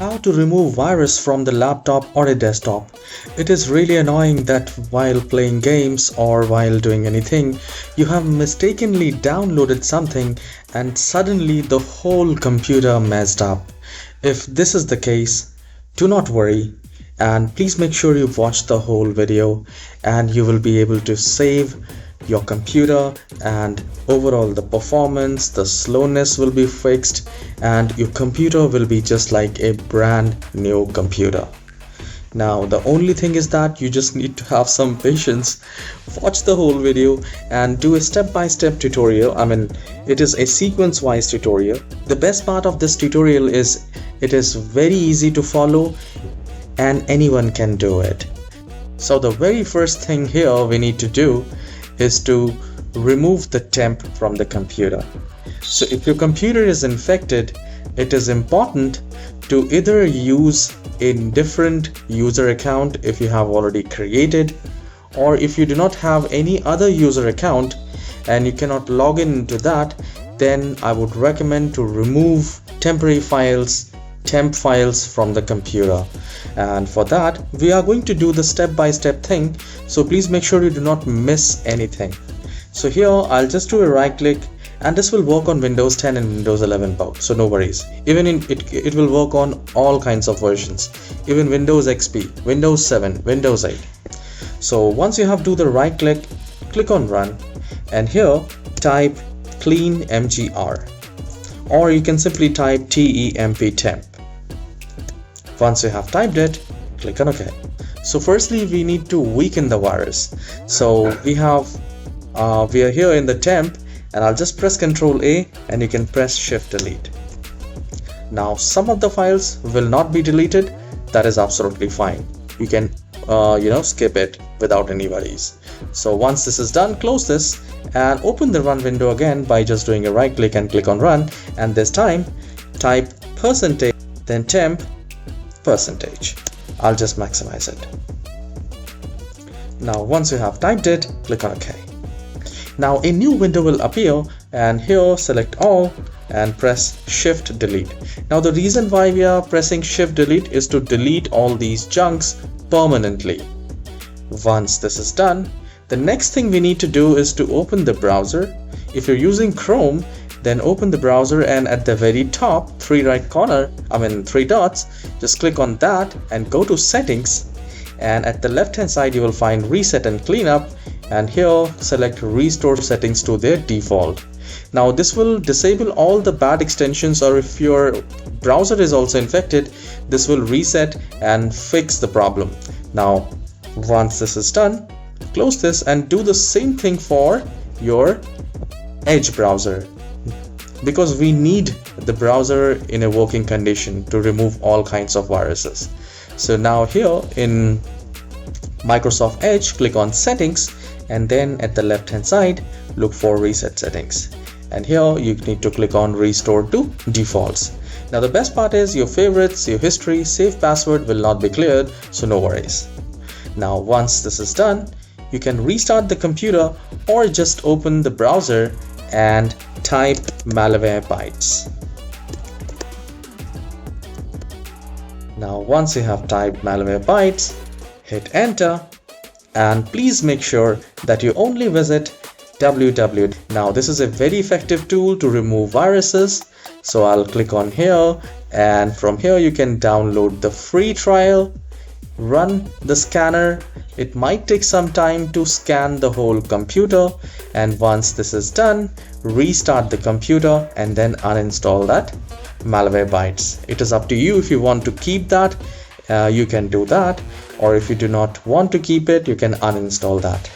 How to remove virus from the laptop or a desktop. It is really annoying that while playing games or while doing anything, you have mistakenly downloaded something and suddenly the whole computer messed up. If this is the case, do not worry and please make sure you watch the whole video and you will be able to save your computer, and overall the performance, the slowness will be fixed and your computer will be just like a brand new computer. Now the only thing is that you just need to have some patience, watch the whole video and do a step-by-step tutorial. It is a sequence-wise tutorial. The best part of this tutorial is it is very easy to follow and anyone can do it. So the very first thing here we need to do is to remove the temp from the computer. So if your computer is infected, it is important to either use a different user account if you have already created, or if you do not have any other user account and you cannot log into that, then I would recommend to remove temporary files, temp files from the computer. And for that we are going to do the step-by-step thing, so please make sure you do not miss anything. So here I'll just do a right click, and this will work on Windows 10 and Windows 11 both, so no worries. Even it will work on all kinds of versions, even Windows XP, Windows 7, Windows 8. So once you have do the right click, click on run, and here type clean mgr, or you can simply type temp temp. Once you have typed it, click on OK. So firstly we need to weaken the virus. So we are here in the temp, and I'll just press Ctrl A and you can press Shift Delete. Now some of the files will not be deleted. That is absolutely fine. You can skip it without any worries. So once this is done, close this and open the run window again by just doing a right click and click on run, and this time type %, then temp %. I'll just maximize it. Now once you have typed it, click on OK. Now a new window will appear, and here select all and press Shift Delete. Now the reason why we are pressing Shift Delete is to delete all these chunks permanently. Once this is done, the next thing we need to do is to open the browser. If you're using Chrome, then open the browser, and at the very top three dots, just click on that and go to settings, and at the left hand side you will find reset and cleanup, and here select restore settings to their default. Now this will disable all the bad extensions, or if your browser is also infected, this will reset and fix the problem. Now once this is done, close this and do the same thing for your Edge browser, because we need the browser in a working condition to remove all kinds of viruses. So now here in Microsoft Edge, click on settings, and then at the left hand side look for reset settings, and here you need to click on restore to defaults. Now the best part is your favorites, your history, save password will not be cleared, so no worries. Now once this is done, you can restart the computer or just open the browser and type Malwarebytes. Now once you have typed Malwarebytes, hit enter, and please make sure that you only visit www. Now this is a very effective tool to remove viruses, so I'll click on here, and from here you can download the free trial, run the scanner. It might take some time to scan the whole computer, and once this is done, restart the computer and then uninstall that Malwarebytes. It is up to you. If you want to keep that, you can do that, or if you do not want to keep it, you can uninstall that.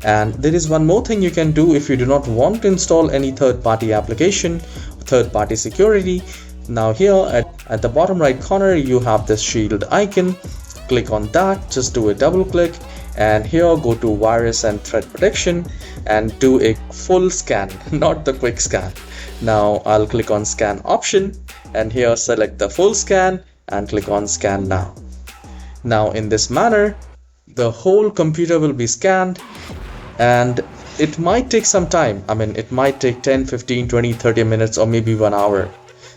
And there is one more thing you can do if you do not want to install any third-party application, third-party security. Now here at the bottom right corner you have this shield icon. Click on that, just do a double click, and here go to virus and threat protection and do a full scan, not the quick scan. Now I'll click on scan option, and here select the full scan and click on scan now. Now in this manner the whole computer will be scanned, and it might take some time. It might take 10, 15, 20, 30 minutes or maybe 1 hour.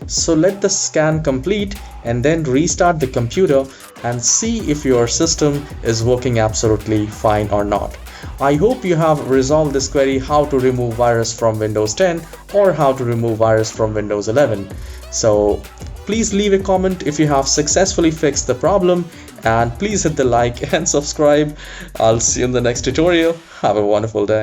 So let the scan complete and then restart the computer and see if your system is working absolutely fine or not. I hope you have resolved this query, how to remove virus from Windows 10 or how to remove virus from Windows 11. So please leave a comment if you have successfully fixed the problem, and please hit the like and subscribe. I'll see you in the next tutorial. Have a wonderful day.